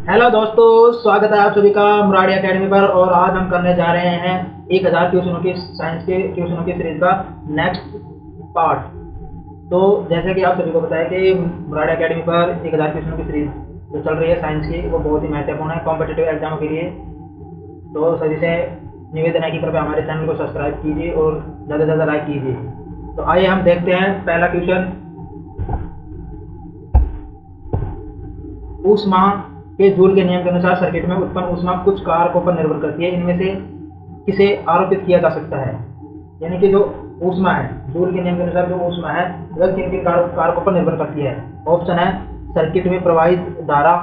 Hello दोस्तों, स्वागत है आप सभी का मुरारी एकेडमी पर। और आज हम करने जा रहे हैं 1000 क्वेश्चनों की साइंस के क्वेश्चनों की सीरीज का नेक्स्ट पार्ट। तो जैसे कि आप सभी को पता है कि मुरारी एकेडमी पर 1000 क्वेश्चनों की सीरीज जो चल रही है साइंस की, वो बहुत ही महत्वपूर्ण है कॉम्पिटिटिव एग्जामों के लिए। तो सभी से निवेदन है कि कृपया हमारे चैनल को सब्सक्राइब कीजिए और ज़्यादा से ज़्यादा लाइक कीजिए। तो आइए हम देखते हैं पहला क्वेश्चन। ऊष्मा के जूल के नियम के अनुसार सर्किट में उत्पन्न ऊष्मा कुछ कारकों पर निर्भर करती है, इनमें से किसे आरोपित किया जा सकता है? यानी कि जो ऊष्मा है, जूल के नियम के अनुसार जो ऊष्मा है वह किन किन कारकों पर निर्भर करती है? ऑप्शन है सर्किट में प्रवाहित धारा,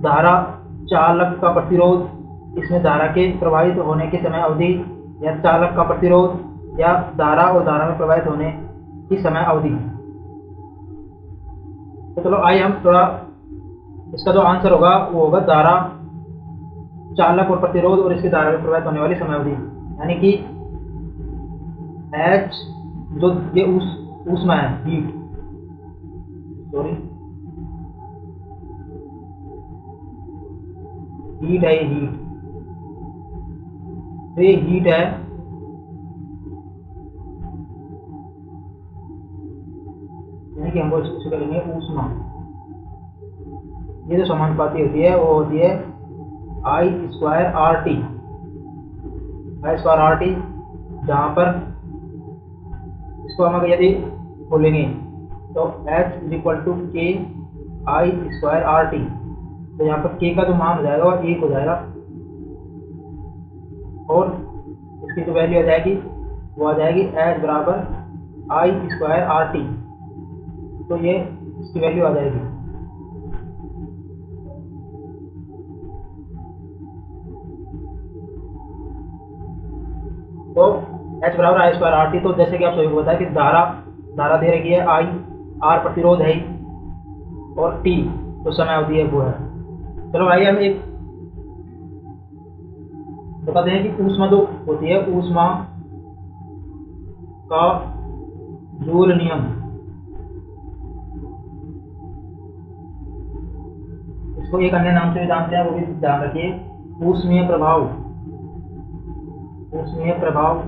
धारा चालक का प्रतिरोध, इसमें धारा के प्रवाहित होने की समय अवधि, या चालक का प्रतिरोध, या धारा और धारा में प्रवाहित होने की समय अवधि। तो चलो आइए हम थोड़ा, इसका जो आंसर होगा वो होगा धारा चालक और प्रतिरोध और इसकी धारा में प्रवाहित होने वाली समयावधि। यानी कि एच, जो ये ऊष्मा है, हीट, सॉरी हीट है, ये हीट, तो ये हीट है, यानी कि हम इसको करेंगे ऊष्मा। ये जो समानुपाती होती है वो होती है आई स्क्वायर आर टी, आई स्क्वायर आर टी, जहाँ पर इसको हम अगर यदि बोलेंगे तो H इज इक्वल टू के आई स्क्वायर आर टी। तो यहाँ पर के का जो मान हो जाएगा वो 1 हो जाएगा और इसकी जो वैल्यू आ जाएगी वो आ जाएगी H बराबर आई स्क्वायर आर टी। तो ये इसकी वैल्यू आ जाएगी। तो H बराबर आई स्क्वायर आर टी। तो जैसे कि आप सभी को पता है कि धारा धारा दे रखी है आई, आर प्रतिरोध है और टी तो समय अवधि है वो है। चलो आइए हम एक बताते हैं कि ऊष्मा जो होती है, ऊष्मा का जूल नियम, इसको एक अन्य नाम से भी जानते हैं, वो भी ध्यान रखिए, ऊष्मीय प्रभाव। ऊष्मीय प्रभाव,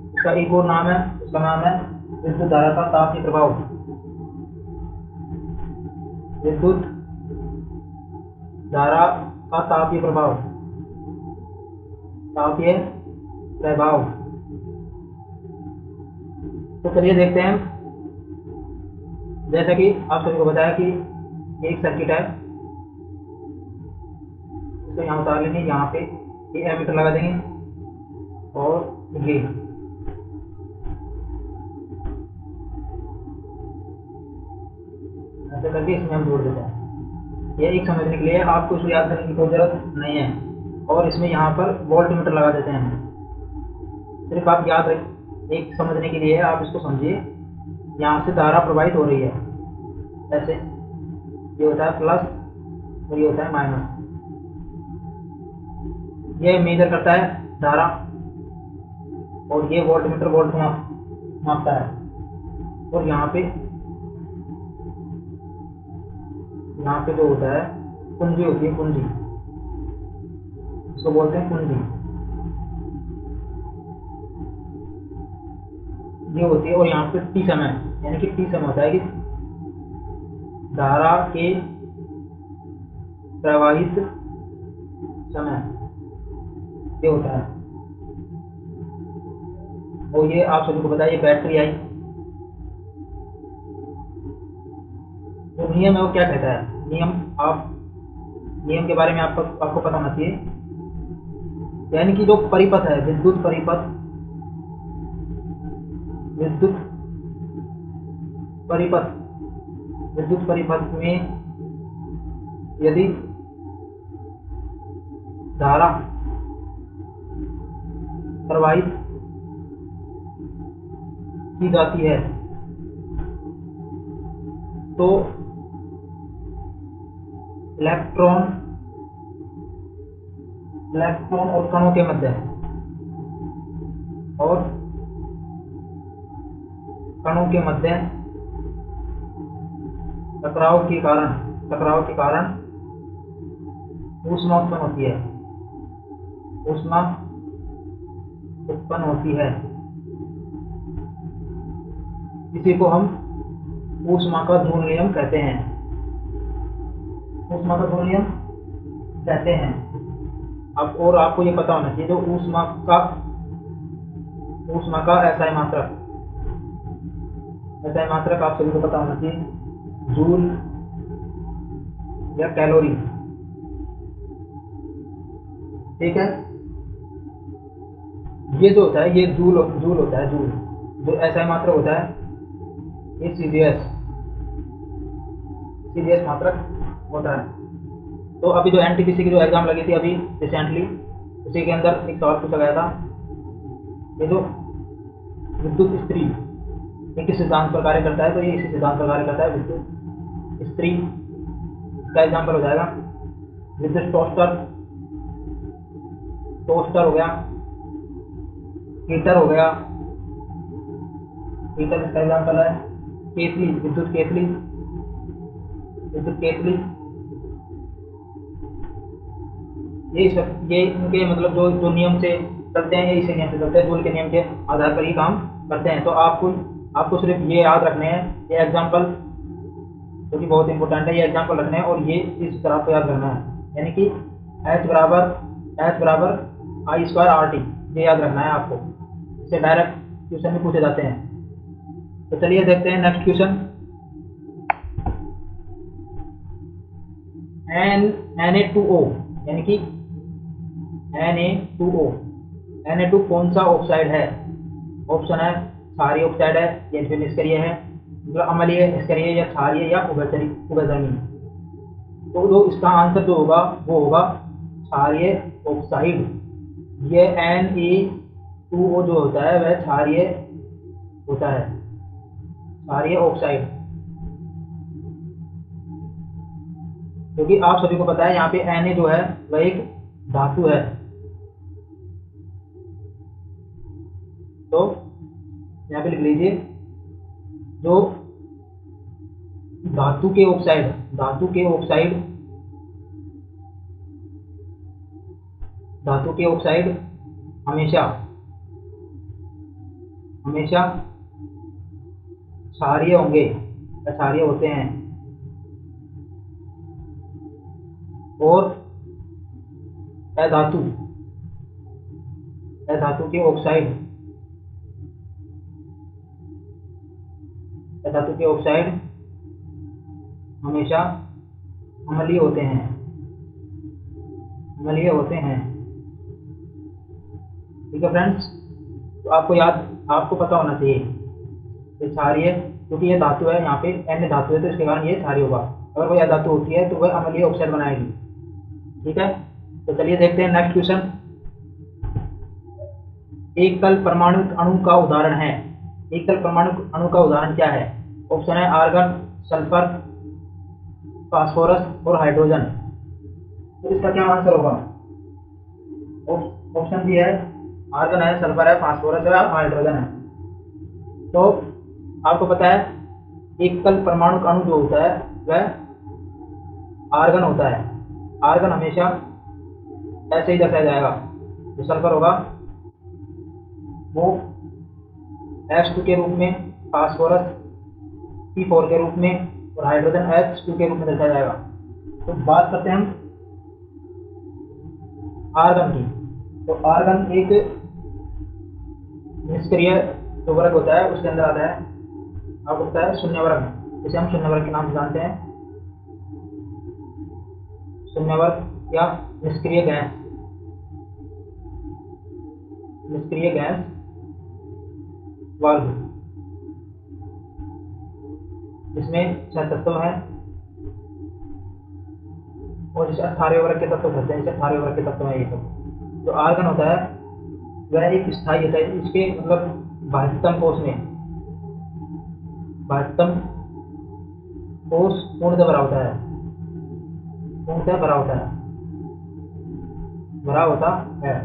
इसका एक और नाम है, उसका नाम है विद्युत धारा का तापीय प्रभाव। विद्युत धारा का तापीय प्रभाव, तापीय प्रभाव। तो चलिए देखते हैं। जैसा कि आप सभी को बताया कि एक सर्किट है, इसको यहाँ उतार लेंगे, यहाँ पे ये एमीटर लगा देंगे और ये ऐसे करके इसमें हम जोड़ देते हैं। ये एक समझने के लिए, आपको इसको याद करने की कोई जरूरत नहीं है। और इसमें यहाँ पर वोल्ट मीटर लगा देते हैं, सिर्फ आप याद रख, एक समझने के लिए आप इसको समझिए। यहाँ से धारा प्रवाहित हो रही है, ऐसे ये होता है प्लस और ये होता है माइनस। ये मेजर करता है धारा और ये वोल्ट मीटर वोल्ट मापता है। और यहाँ पे जो होता है कुंजी होती है, कुंजी, इसको बोलते हैं कुंजी, ये होती है। और यहाँ पे टी समय, यानी कि टी समय होता है कि धारा के प्रवाहित समय, ये होता है। और ये आप सभी को पता है, ये बैटरी आई, जो नियम है वो क्या कहता है? नियम के बारे में आपको पता होना चाहिए। यानी कि जो परिपथ है, विद्युत परिपथ, विद्युत परिपथ, विद्युत परिपथ में यदि धारा प्रवाहित की जाती है तो इलेक्ट्रॉन और कणों के मध्य, और कणों के मध्य टकराव के कारण टकराव के कारण ऊष्मा उत्पन्न होती है। ऊष्मा उत्पन्न होती है, इसी को हम ऊष्मा का जूल नियम कहते हैं। ऊष्मा का जूल नियम कहते हैं। अब और आपको ये पता होना चाहिए जो ऊष्मा का एसआई मात्रक आप सभी को पता होना चाहिए, जूल या कैलोरी। ठीक है, ये जो होता है ये जूल होता है। जूल जो एसआई मात्रक होता है ये सीजीएस मात्रक होता है। तो अभी जो एनटीपीसी की जो एग्जाम लगी थी अभी रिसेंटली, उसी के अंदर एक सवाल पूछा गया था, ये जो विद्युत इस्त्री ये किस सिद्धांत पर कार्य करता है, तो ये इसी सिद्धांत पर कार्य करता है, विद्युत इस्त्री। इसका एग्जाम्पल हो जाएगा विद्युत टोस्टर हो गया, हीटर हो गया। हीटर इसका एग्जाम्पल है, केतली, विद्युत केतली। ये इनके मतलब जो नियम से चलते हैं, ये इसी नियम से चलते हैं, जूल के नियम के आधार पर ही काम करते हैं। तो आपको सिर्फ ये याद रखने हैं, ये एग्जाम्पल जो कि बहुत इंपॉर्टेंट है, ये एग्जाम्पल रखने हैं और ये इस तरह को याद रखना है, यानी कि H बराबर I²RT, ये याद रखना है आपको। इससे डायरेक्ट क्वेश्चन भी पूछे जाते हैं। तो चलिए देखते हैं नेक्स्ट क्वेश्चन। Na2O यानी कि Na2 कौन सा ऑक्साइड है? ऑप्शन है क्षारीय ऑक्साइड है या फिर निष्क्रिय है, मतलब अम्लीय, निष्क्रिय या क्षारीय या उभयधर्मी। तो जो इसका आंसर जो होगा वो होगा क्षारीय ऑक्साइड। ये Na2O जो होता है वह क्षारीय होता है, क्षारीय ऑक्साइड। क्योंकि आप सभी को पता है यहाँ पे Na जो है वह एक धातु है। तो यहाँ पे लिख लीजिए, जो धातु के ऑक्साइड हमेशा क्षारीय होंगे, क्षारीय होते हैं। और अधातु के ऑक्साइड हमेशा अम्लीय होते हैं। ठीक है फ्रेंड्स, तो आपको पता होना चाहिए कि क्षारीय, क्योंकि ये धातु है, यहाँ पे N धातु है तो इसके कारण ये क्षारीय होगा। अगर कोई अधातु होती है तो वह अम्लीय ऑक्साइड बनाएगी। ठीक है, तो चलिए देखते हैं नेक्स्ट क्वेश्चन। एकल परमाणु अणु का उदाहरण है। एकल परमाणु अणु का उदाहरण क्या है? ऑप्शन है आर्गन, सल्फर, फास्फोरस और हाइड्रोजन। तो इसका क्या आंसर होगा? ऑप्शन भी है, आर्गन है, सल्फर है, फास्फोरस है और हाइड्रोजन है। तो आपको पता है एकल परमाणु अणु जो होता है वह आर्गन होता है। आर्गन हमेशा ऐसे ही दर्शाया जाएगा। जो सल्फर होगा वो H2 के रूप में, फास्फोरस P4 के रूप में और हाइड्रोजन H2 के रूप में दर्शाया जाएगा। तो बात करते हैं हम आर्गन की। तो आर्गन एक निष्क्रिय जो वर्ग होता है उसके अंदर आता है। आपको पता है शून्य वर्ग, जिसे हम शून्य वर्ग के नाम से जानते हैं, शून्य वर्ग या निष्क्रिय गैस वर्ग, जिसमें 6 तत्व हैं और जिसे 18वें वर्ग के तत्व कहते हैं। इसे 18वें वर्ग के तत्व हैं ये सब। जो आर्गन होता है वह एक स्थायी होता है। इसके मतलब बाह्यतम कोश पूर्णतः भरा होता है।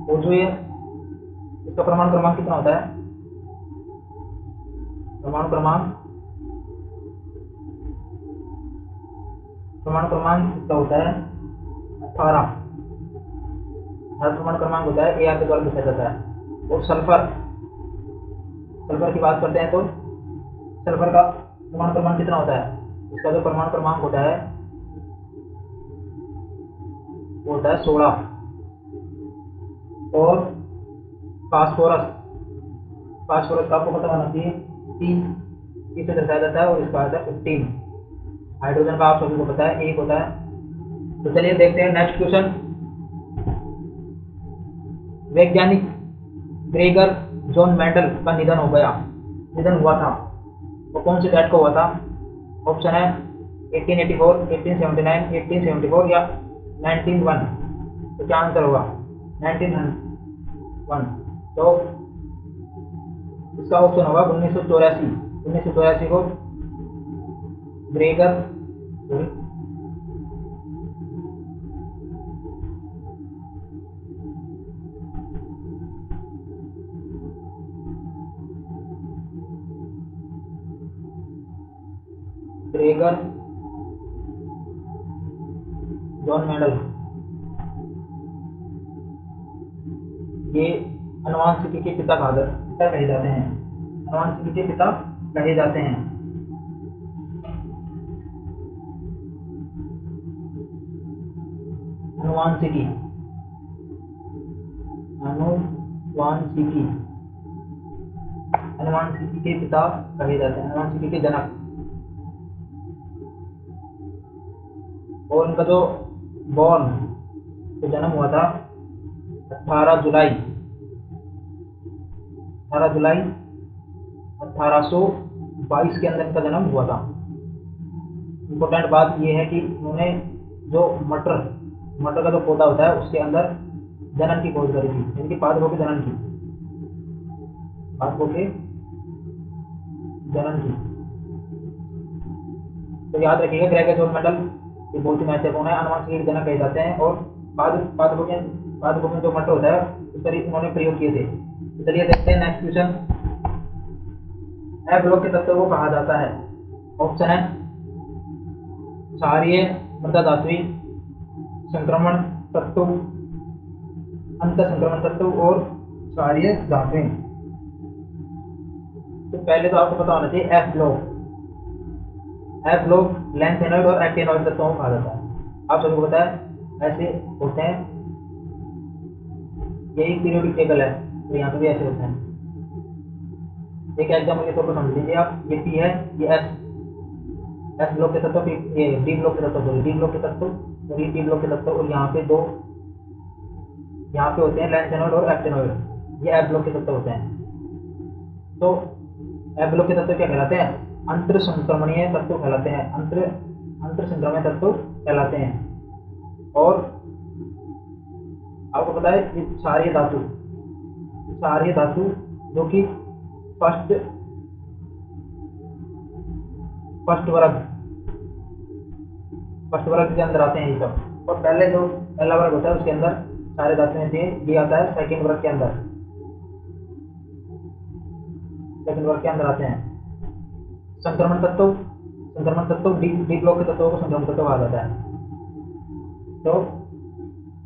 और जो ये इसका परमाणु क्रमांक कितना होता है? परमाणु क्रमांक परमाणु क्रमांक इसका होता है 18। हर परमाणु क्रमांक होता है AR के द्वारा दर्शाया जाता है। और सल्फर की बात करते हैं तो सल्फर का परमाणु क्रमांक कितना होता है? इसका जो परमाणु क्रमांक होता है वो होता है 16। और फास्फोरस का आपको पता होना चाहिए कि इसे दर्शाया जाता है और इसका आता है 15। हाइड्रोजन का आप सभी को पता है 1 होता है। तो चलिए देखते हैं नेक्स्ट क्वेश्चन। वैज्ञानिक ग्रेगर जॉन मेंडल का निधन हुआ था, वो कौन से डेट को हुआ था? ऑप्शन है 1884, 1879, 1874 या 1901। तो क्या आंसर होगा? 1901। तो इसका ऑप्शन होगा 1984 को ग्रेगर जॉन मेंडल, ये अनुवांशिकी के पिता कहे जाते हैं। अनुवांशिकी के पिता कहे जाते हैं। अनुवांशिकी के पिता कहे जाते हैं, अनुवांशिकी के जनक। और उनका जो जन्म हुआ था 18 जुलाई 1822 के अंदर इनका जन्म हुआ था। इम्पोर्टेंट बात यह है कि उन्होंने जो मटर का जो पौधा होता है उसके अंदर जनन की खोज करी थी, यानी कि पादपों के जनन की। तो याद रखिएगा ग्रेगर जॉन मेंडल ये बहुत ही महत्वपूर्ण है, अनुवांशिकी के जनक कहे जाते हैं। और पादपों में जो मटर होता है उस पर उन्होंने प्रयोग किए थे। तो चलिए देखते हैं नेक्स्ट क्वेश्चन। ए ब्लॉक के तत्व को कहा जाता है? ऑप्शन है क्षारीय मृदा धात्वी, संक्रमण तत्व, अंतर संक्रमण तत्व और क्षारीय धातुएं। तो पहले तो आपको पता होना चाहिए एफ ब्लॉक लैंथेनॉइड और एक्टिनॉइड तत्वों को कहा जाता है। आप सभी को पता है ऐसे होते हैं, ये एक पीरियोडिक टेबल है तो यहाँ पे भी ऐसे होते हैं। एक एग्जाम्पल के तौर पर समझ लीजिए आप, ये पी है, ये एस ब्लॉक के तत्व, ये डी ब्लॉक के तत्व, डी ब्लॉक के तत्व और ये पी ब्लॉक के तत्व। और यहाँ पे होते हैं लैंथेनॉइड और एक्टिनॉइड, ये एफ ब्लॉक के तत्व होते हैं। तो एफ ब्लॉक के तत्व क्या कहलाते हैं? अंतर संक्रमणीय तत्व कहलाते हैं, अंतर संक्रमणीय तत्व कहलाते हैं। और आपको पता है ये क्षारीय धातु जो कि फर्स्ट वर्ग के अंदर आते हैं ये सब। और पहला वर्ग होता है उसके अंदर सारे धातुएं थी, ये आता है सेकंड वर्ग के अंदर आते हैं। संक्रमण तत्व डी ब्लॉक के तत्वों को संक्रमण तत्व कहा जाता है। तो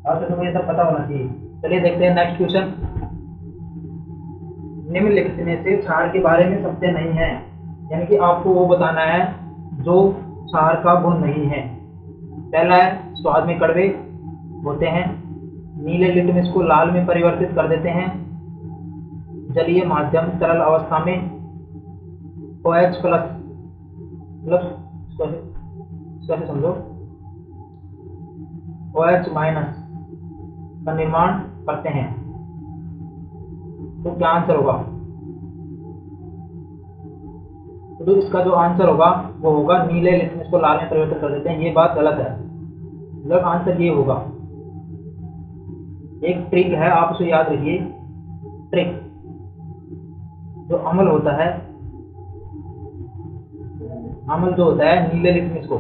आप सबको ये सब पता होना चाहिए। चलिए देखते हैं नेक्स्ट क्वेश्चन। निम्नलिखित में से क्षार के बारे में सत्य नहीं है, यानी कि आपको वो बताना है जो क्षार का गुण नहीं है। पहला है स्वाद में कड़वे होते हैं, नीले लिटमस को लाल में परिवर्तित कर देते हैं, जलीय माध्यम तरल अवस्था में OH प्लस कैसे समझो OH माइनस का निर्माण करते हैं। तो क्या आंसर होगा? तो इसका जो आंसर होगा वो होगा नीले लिटमस को लाल में परिवर्तित कर देते हैं। ये बात गलत है, मतलब आंसर ये होगा। एक ट्रिक है, आप उसे याद रखिए। ट्रिक जो अम्ल होता है, अम्ल जो होता है नीले लिटमस को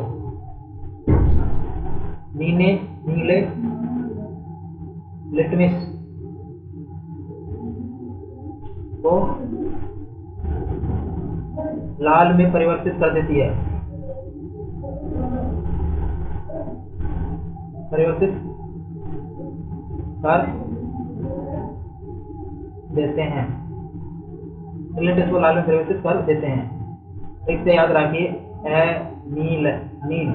नीले लिटमस को लाल में परिवर्तित कर देती है। परिवर्तित कर देते हैं, नील को लाल में परिवर्तित कर देते हैं। ठीक से याद रखिए, नील नील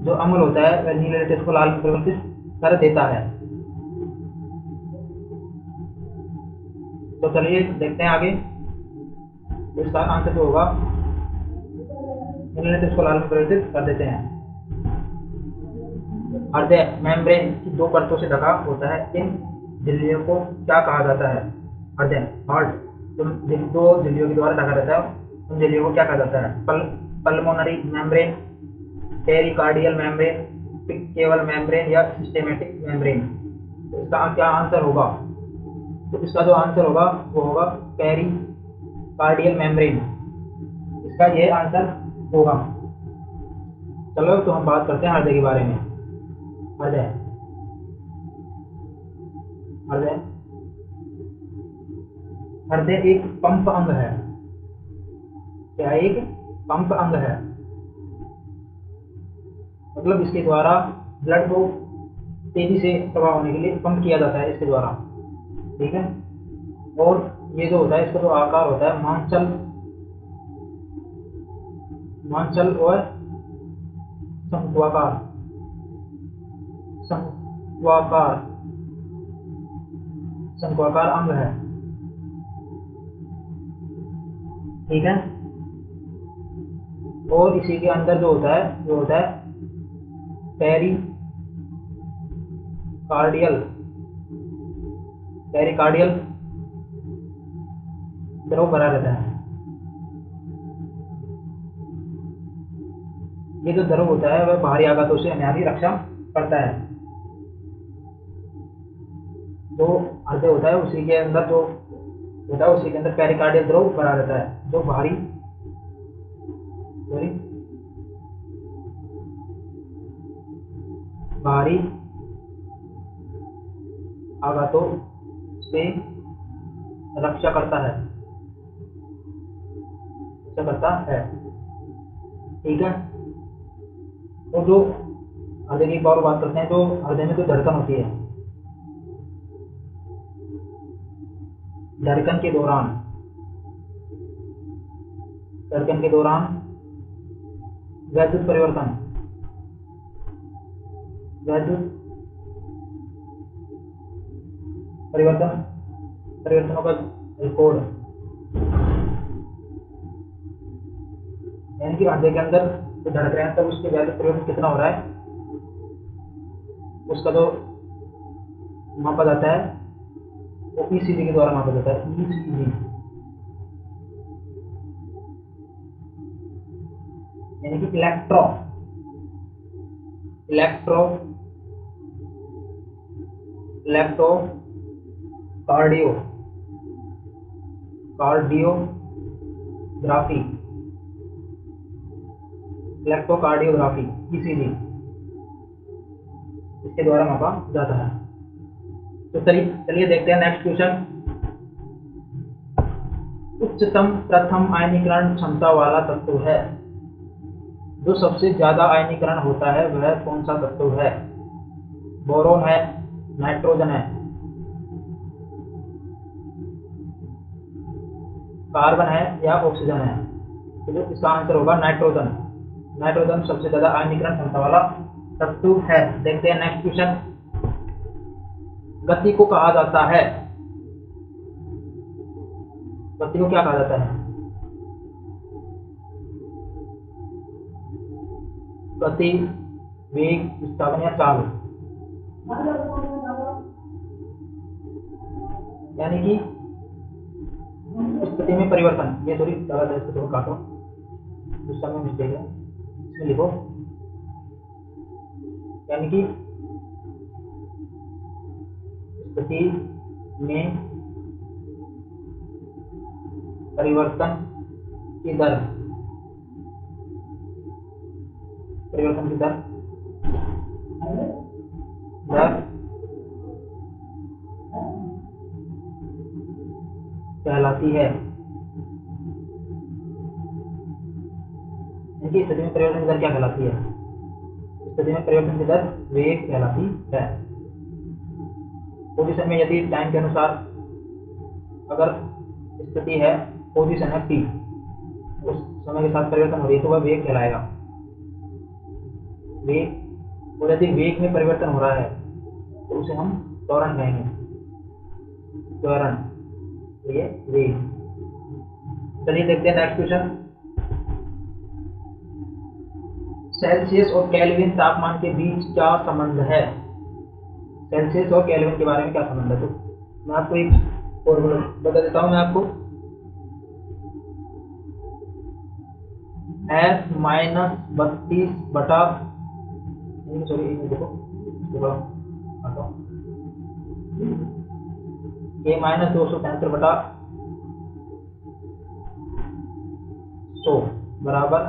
जो अम्ल होता है वह नील टेस्ट को लाल में परिवर्तित कर देता है। तो चलिए देखते हैं आगे। इसका आंसर जो होगा, नील टेस्ट को लाल में परिवर्तित कर देते हैं। हृदय मेम्ब्रेन की दो परतों से ढका होता है, इन झिल्लियों को क्या कहा जाता है? हृदय हार्ट जो दो झिल्लियों के द्वारा ढका रहता है, उन झिल्लियों को क्या कहा जाता है? पल्मोनरी मेम्ब्रेन, पेरिकार्डियल मेम्ब्रेन, केवल मेम्ब्रेन या सिस्टेमेटिक मेम्ब्रेन। तो इसका क्या आंसर होगा? तो इसका जो आंसर होगा वो होगा पेरिकार्डियल मेम्ब्रेन, इसका ये आंसर होगा। चलो तो हम बात करते हैं हृदय के बारे में। हृदय हृदय हृदय एक पंप अंग है। क्या एक पंप अंग है? मतलब इसके द्वारा ब्लड को तेजी से प्रवाह होने के लिए पंप किया जाता है इसके द्वारा। ठीक है। और ये जो होता है, इसका जो आकार होता है मांसल और शंक्वाकार शंक्वाकार शंक्वाकार अंग है। ठीक है। और इसी के अंदर जो होता है वो होता है पेरिकार्डियल द्रव भरा रहता है। ये जो द्रव होता है वह बाहरी आघातों से हमारी रक्षा करता है। जो हृदय होता है उसी के अंदर जो होता है, उसी के अंदर पेरिकार्डियल द्रव भरा रहता है, जो बाहरी आघातों से रक्षा करता है। ठीक है। तो जो हृदय की एक और बात करते हैं, जो हृदय में जो धड़कन होती है, धड़कन के दौरान वैद्युत परिवर्तनों का रिकॉर्ड, यानी कि हृदय के अंदर जो धड़क रहे हैं तब उसके वैद्युत परिवर्तन कितना हो रहा है, उसका जो मापा जाता है वो ईसीजी के द्वारा मापा जाता है। ईसीजी यानी कि इलेक्ट्रोकार्डियोग्राफी ईसीजी इसके द्वारा मापा जाता है। तो चलिए देखते हैं नेक्स्ट क्वेश्चन। उच्चतम प्रथम आयनीकरण क्षमता वाला तत्व है। जो सबसे ज्यादा आयनीकरण होता है वह कौन सा तत्व है? बोरोन है, नाइट्रोजन है, कार्बन है या ऑक्सीजन है? तो जो इसका आंसर होगा नाइट्रोजन सबसे ज्यादा आयनीकरण क्षमता वाला तत्व है। देखते हैं नेक्स्ट क्वेश्चन। गति को कहा जाता है, गति को क्या कहा जाता है? गति, वेग, विस्थापन या चाल। यानी कि स्थिति में परिवर्तन। ये थोड़ी गलत है, इसको थोड़ा काटो, दूसरा में मिस्टेक है, इसमें लिखो। यानी कि स्थिति में परिवर्तन की दर कहलाती है। यानी कि स्थिति में परिवर्तन की दर क्या कहलाती है? स्थिति में परिवर्तन की दर वेग कहलाती है। पोजीशन में यदि टाइम के अनुसार अगर स्थिति है, पोजीशन है t, उस समय के साथ परिवर्तन हो रही है तो वह वेग कहलाएगा। वेग, और यदि वेग में परिवर्तन हो रहा है तो उसे हम त्वरण कहेंगे। त्वरण, ये वेग। चलिए देखते हैं नेक्स्ट क्वेश्चन। सेल्सियस और केल्विन तापमान के बीच क्या संबंध है? सेल्सियस और केल्विन के बारे में क्या संबंध है? तो मैं आपको एक फॉर्मूला बता देता हूं। मैं आपको F माइनस 32 बटा, सॉरी देखो K माइनस 273 बटा 100 बराबर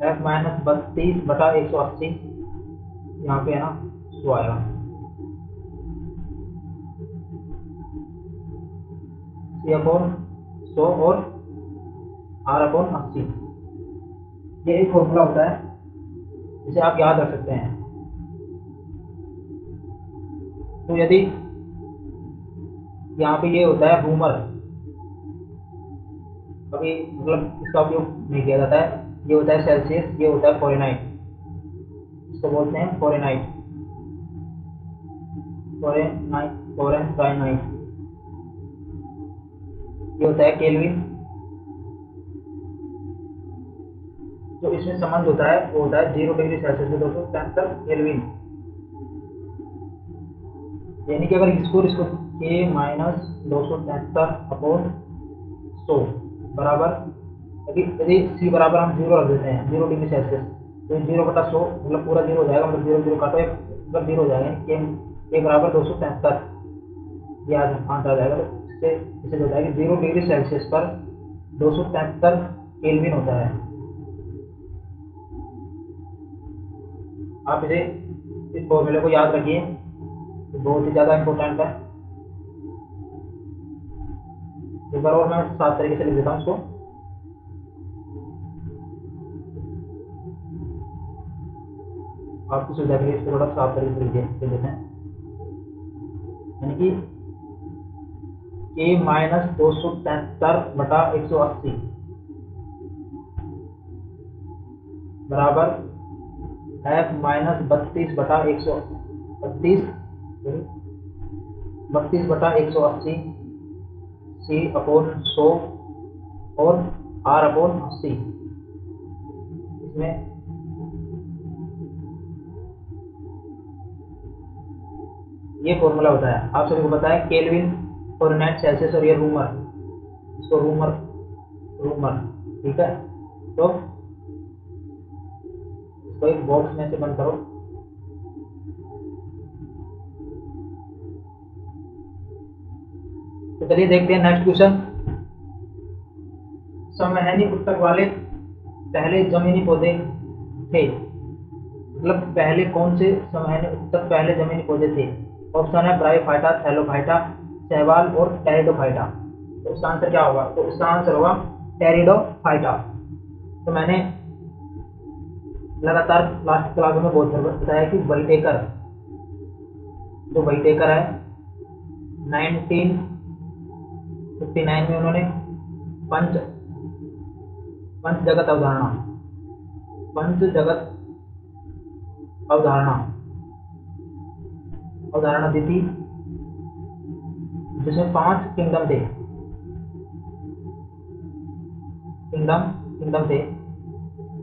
F माइनस 32 बटा 180, यहाँ पे है ना 100 आएगा। C अपॉन 100 और R अपॉन 80, ये एक फॉर्मूला होता है जिसे आप याद रख सकते हैं। तो यदि यहाँ पे ये होता है रूमर, अभी मतलब इसका उपयोग नहीं किया जाता है, ये होता है सेल्सियस, ये होता है फ़ारेनहाइट, इसको बोलते हैं फ़ारेनहाइट, फ़ारेनहाइट। ये होता है केल्विन। जो इसमें संबंध होता है वो होता है 0 डिग्री सेल्सियस में 273 केल्विन। यानी कि अगर इसको K माइनस 273 अपॉन 100 बराबर, यदि C बराबर हम 0 रख देते हैं, 0 डिग्री सेल्सियस, तो 0 बटा 100 मतलब पूरा 0 हो जाएगा, मतलब 0 0 काटो मतलब 0 हो जाएगा। K बराबर 273, ये आंसर आ जाएगा। तो इससे जो है कि 0 डिग्री सेल्सियस पर 273 केल्विन होता है। आप इस फॉर्मूले को याद रखिए, बहुत ही ज़्यादा इम्पोर्टेंट है। एक बार और मैं साफ तरीके से लिख देता हूँ इसको। आपकी सुविधा के लिए इसको थोड़ा साफ तरीके से लिख देते हैं। यानी कि K माइनस 273 बटा 180 बराबर F माइनस 32 बटा 180 C अपॉन 100 और R अपॉन 80। इसमें ये फॉर्मूला होता है, आप सभी को पता है, केल्विन, फ़ारेनहाइट, सेल्सियस और ये रूमर, इसको रूमर, ठीक है। तो इसको एक बॉक्स में से बंद करो। तो चलिए देखते हैं नेक्स्ट क्वेश्चन। समवहनी ऊतक वाले पहले जमीनी पौधे थे, मतलब पहले कौन से समवहनी ऊतक पहले जमीनी पौधे थे? ऑप्शन है ब्रायोफाइटा, थैलोफाइटा, शैवाल और टेरिडोफाइटा। तो इसका आंसर क्या होगा? तो इसका आंसर होगा टेरिडोफाइटा। तो मैंने लगातार लास्ट क्लासों में बहुत बताया कि व्हाइटेकर, जो व्हाइटेकर है 1959 में उन्होंने पंच जगत अवधारणा दी थी, जिसमें 5 किंगडम थे।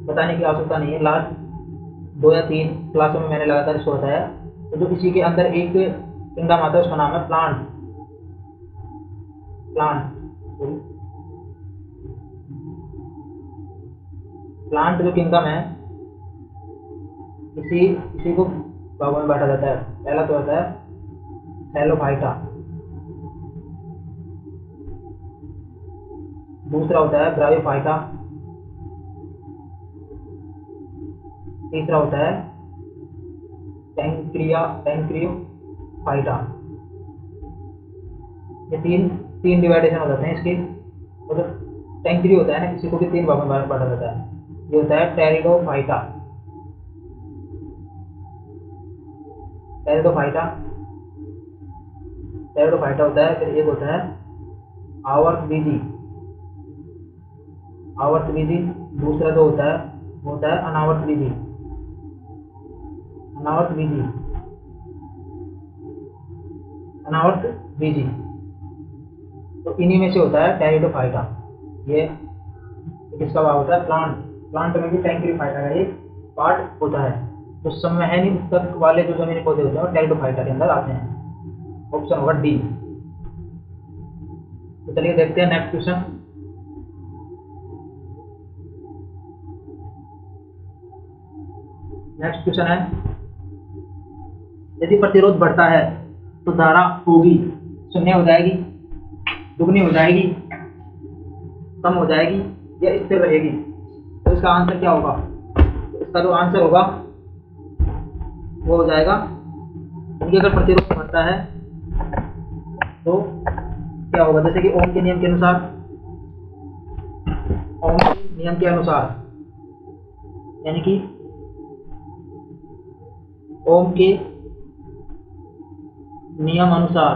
बताने की आवश्यकता नहीं है, लास्ट 2 या 3 क्लासों में मैंने लगातार इसको बताया। तो जो इसी के अंदर एक किंगडम आता है उसका नाम है प्लांट जो किंगडम है, इसी को भागों में बांटा जाता है। पहला तो होता है थैलोफाइटा, दूसरा होता है ब्रायोफाइटा, तीसरा होता है टेंक्रियोफाइटा। ये तीन डिवाइडेशन हो जाते हैं इसके। मतलब सेंचुरी होता है ना, किसी को भी 3 भागों में बांटा जाता है। ये होता है टेरिडोफाइटा। टेरिडोफाइटा टेरिडोफाइटा होता है। फिर एक होता है आवर्तबीजी। आवर्तबीजी। दूसरा जो होता है वो होता है अनावर्तबीजी। अनावर्तबीजी। अनावर्तबीजी। तो इन्हीं में से होता है टेरिडोफाइटा। ये किसका भाग होता है? प्लांट। प्लांट में भी टेरिडोफाइटा का एक पार्ट होता है। तो संवहनी ऊतक वाले जो जमीनी पौधे होते हैं वो टेरिडोफाइटा के अंदर आते हैं। ऑप्शन होगा डी। तो चलिए देखते हैं नेक्स्ट क्वेश्चन। नेक्स्ट क्वेश्चन है, यदि प्रतिरोध बढ़ता है तो धारा होगी शून्य हो जाएगी, दुगनी हो जाएगी, कम हो जाएगी या स्थिर रहेगी? तो इसका आंसर क्या होगा? तो इसका जो आंसर होगा वो हो जाएगा, क्योंकि अगर प्रतिरोध बढ़ता है तो क्या होगा? जैसे कि ओम के नियम के अनुसार, ओम के नियम के अनुसार, यानी कि ओम के नियम अनुसार,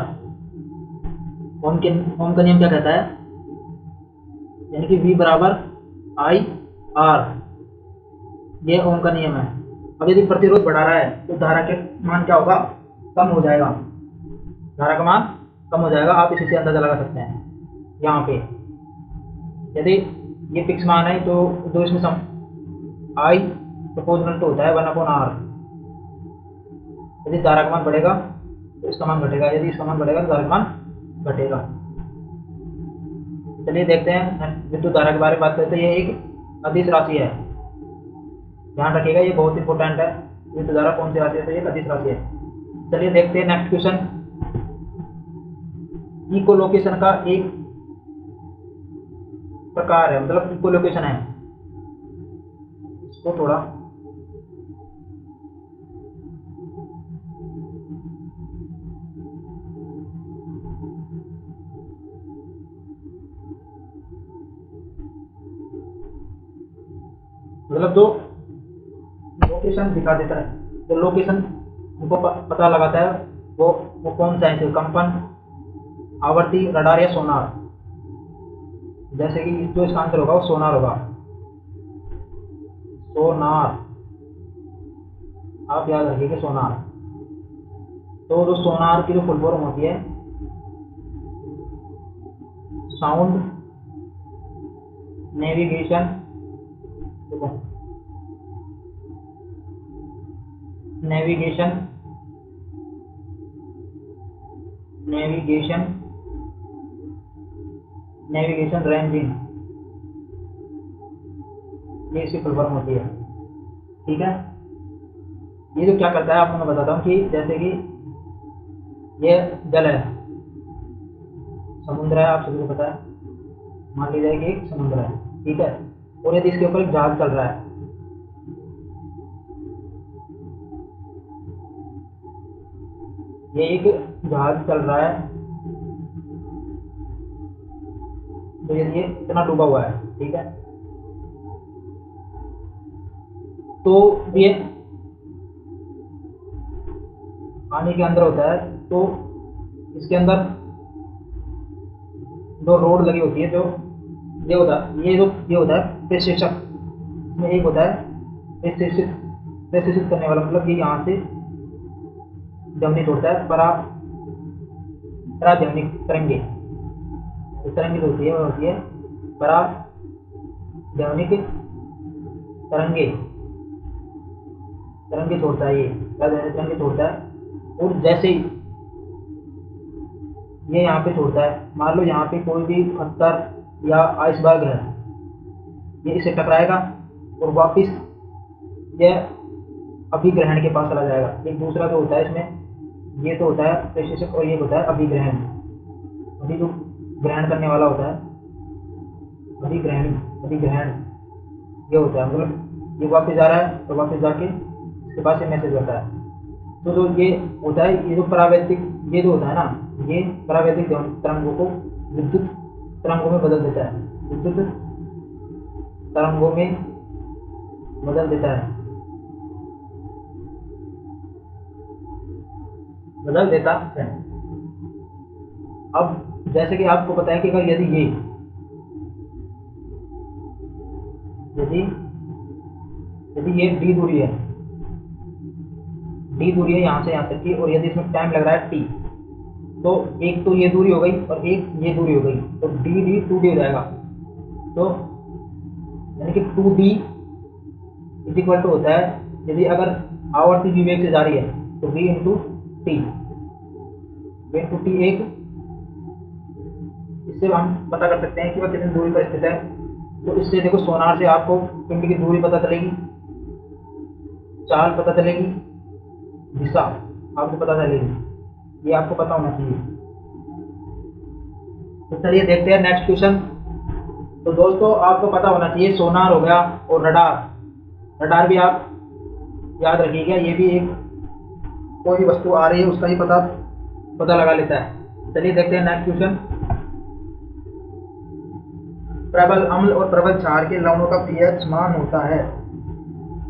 ओम का नियम क्या कहता है? यानी कि V बराबर आई आर, ये ओम का नियम है। अब यदि प्रतिरोध बढ़ा रहा है तो धारा के मान क्या होगा? कम हो जाएगा। धारा का मान कम हो जाएगा। आप इसी से अंदाजा लगा सकते हैं। यहाँ पे यदि ये फिक्स मान है तो जो इसमें आई प्रोपोर्शनल टू होता है 1/r। यदि धारा का मान बढ़ेगा तो इसका मान घटेगा, यदि इसका मान बढ़ेगा तो धारा का मान घटेगा। चलिए देखते हैं विद्युत धारा के बारे में बात करते हैं। ये एक अदिश राशि है, ध्यान रखिएगा, ये बहुत इंपॉर्टेंट है। विद्युत धारा कौन सी राशि है? तो ये अदिश राशि है। चलिए देखते हैं नेक्स्ट क्वेश्चन। इकोलोकेशन का एक प्रकार है, मतलब इकोलोकेशन है, इसको थोड़ा मतलब जो लोकेशन दिखा देता है, जो लोकेशन उनको पता लगाता है वो कौन सा है? कंपन, आवर्ती, रडार या सोनार। जैसे कि जो इसका आंसर होगा वो सोनार होगा। सोनार, आप याद रखिएगा सोनार। तो जो सोनार की जो फुल फॉर्म होती है sound navigation navigation navigation navigation ranging, ये इसकी फुल फॉर्म होती है। ठीक है, ये जो क्या करता है आपको मैं बताता हूँ कि जैसे कि ये जल है, समुद्र है, आप सभी को पता है, मान लीजिए कि एक समुद्र है, ठीक है, और यदि इसके ऊपर एक जहाज चल रहा है, ये एक जहाज चल रहा है, तो यदि ये इतना डूबा हुआ है, ठीक है, तो ये पानी के अंदर होता है, तो इसके अंदर दो रोड लगी होती है, जो ये होता है प्रशिक्षक, इसमें एक होता है प्रशिक्षित करने वाला, मतलब ये यहाँ से ध्वनि छोड़ता है, पराध्वनिक तरंगे, जो तरंगे होती है वो होती है पराध्वनिक तरंगे, तरंगे छोड़ता है, ये पराध्वनिक तरंगे छोड़ता है। और जैसे ही ये यहाँ पे छोड़ता है, मान लो यहाँ पे कोई भी पत्थर या आइसबर्ग है, ये इसे टकराएगा और वापस यह अभिग्रहण के पास चला जाएगा। एक दूसरा जो होता है इसमें, ये तो होता है प्रशिक्षक और ये होता है अभिग्रहण। अभी जो ग्रहण करने वाला होता है अभिग्रहण ये होता है, मतलब ये वापस जा रहा है तो वापस जाके इसके पास ये मैसेज होता है। तो जो ये होता है, ये जो परावैद्युतिक, ये जो होता है ना, ये परावैद्युतिक तरंगों को विद्युत तरंगों में बदल देता है। विद्युत तरंगों में बदल देता है, बदल देता है। अब जैसे कि आपको पता है कि अगर यदि यदि ये डी दूरी है, डी दूरी है यहाँ से यहाँ तक की, और यदि इसमें टाइम लग रहा है टी, तो एक तो ये दूरी हो गई और एक ये दूरी हो गई, तो डी डी 2D हो जाएगा। तो यानी कि 2D इज इक्वल टू होता है, यदि अगर आवर्ती विवेक से जा रही है तो v इंटू टी, एक, इससे हम पता कर सकते हैं कि वह कितनी दूरी पर स्थित है। तो इससे देखो सोनार से आपको पिंड की दूरी पता चलेगी, चाल पता चलेगी, दिशा आपको पता चलेगी, ये आपको पता होना चाहिए। तो चलिए देखते हैं नेक्स्ट क्वेश्चन। तो दोस्तों आपको पता होना चाहिए सोनार हो गया और रडार, रडार भी आप याद रखिएगा, ये भी एक कोई भी वस्तु आ रही है उसका ही पता लगा लेता है। चलिए देखते हैं नेक्स्ट क्वेश्चन। प्रबल अम्ल और प्रबल क्षार के लवणों का पीएच मान होता है,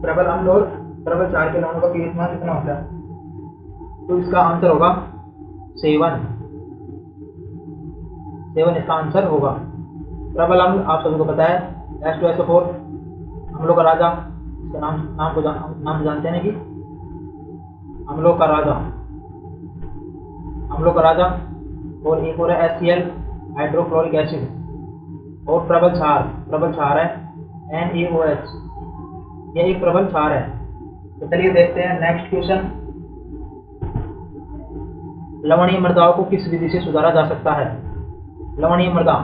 प्रबल अम्ल और प्रबल क्षार के लवणों का पीएच मान कितना होता है? तो इसका आंसर होगा 7 इसका आंसर होगा। प्रबल अम्ल आप सभी को पता है H2SO4 अम्लों का राजा, इसका नाम जानते हैं कि अम्लों का राजा, अम्लों का राजा। और एक और है HCl हाइड्रोक्लोरिक एसिड। और प्रबल क्षार है NaOH, यह एक प्रबल क्षार है। तो चलिए देखते हैं नेक्स्ट क्वेश्चन। लवणीय मृदाओं को किस विधि से सुधारा जा सकता है? लवणीय मृदा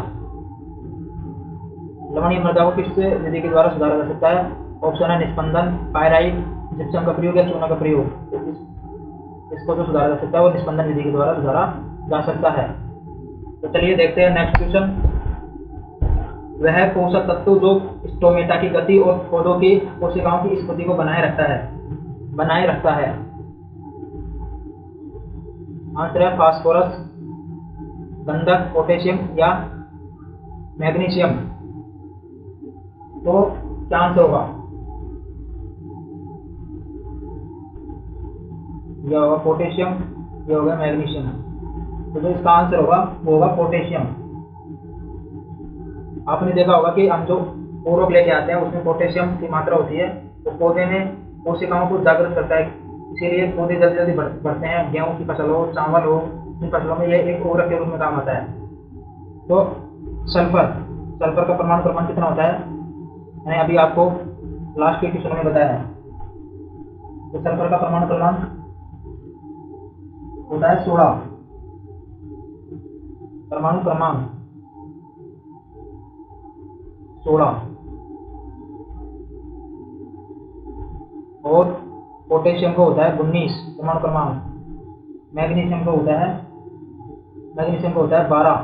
को किस विधि के द्वारा सुधारा जा सकता है? ऑप्शन है निस्पंदन, पायराइट, जिप्सम का प्रयोग या चूना का प्रयोग। इसको जो सुधारा जा सकता है वो निस्पंदन विधि के द्वारा सुधारा जा सकता है। तो चलिए देखते हैं नेक्स्ट क्वेश्चन। वह पोषक तत्व जो स्टोमेटा की गति और पौधों की कोशिकाओं की स्थिति को बनाए रखता है। आंसर है फास्फोरस, गंधक, पोटेशियम या मैग्नीशियम। तो क्या आंसर होगा? यह होगा पोटेशियम, यह होगा मैग्नीशियम। तो जो इसका आंसर होगा वो होगा पोटेशियम। आपने देखा होगा कि हम जो पूरक लेके आते हैं उसमें पोटेशियम की मात्रा होती है, तो पौधे में कोशिकाओं को जागृत करता है, इसीलिए पौधे जल्दी जल्दी बढ़ते हैं। गेहूं की फसल हो, चावल हो, इन फसलों में यह एक उर्वरक के रूप में काम आता है। तो सल्फर का परमाणु क्रमांक कितना होता है? मैंने अभी आपको लास्ट के क्वेश्चन में बताया है। तो सल्फर का परमाणु क्रमांक होता है 16, परमाणु क्रमांक 16। और पोटेशियम को होता है 19 परमाणु क्रमांक। मैग्नीशियम को होता है 12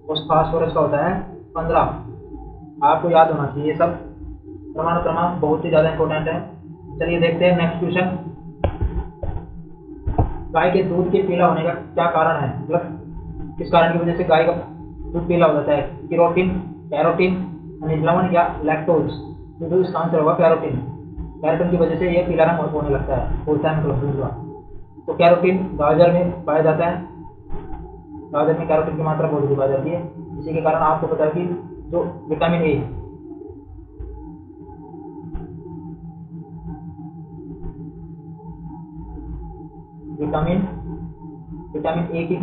और फास्फोरस का होता है 15। आपको याद होना चाहिए ये सब परमाणु क्रमांक, बहुत ही ज़्यादा इंपॉर्टेंट है। चलिए देखते हैं नेक्स्ट क्वेश्चन। गाय के दूध के पीला होने का क्या कारण है? मतलब किस कारण की वजह से गाय का दूध पीला हो जाता है? कैरोटीन, खनिज लवण या लैक्टोज? तो इसका आंसर होगा कैरोटीन। कैरोटीन की वजह से यह पीला रंग होने लगता है, मतलब दूध का। तो कैरोटीन गाजर में पाया जाता है, गाजर में कैरोटीन की मात्रा बहुत अधिक पाई जाती है। इसी के कारण आपको पता है कि जो विटामिन ए की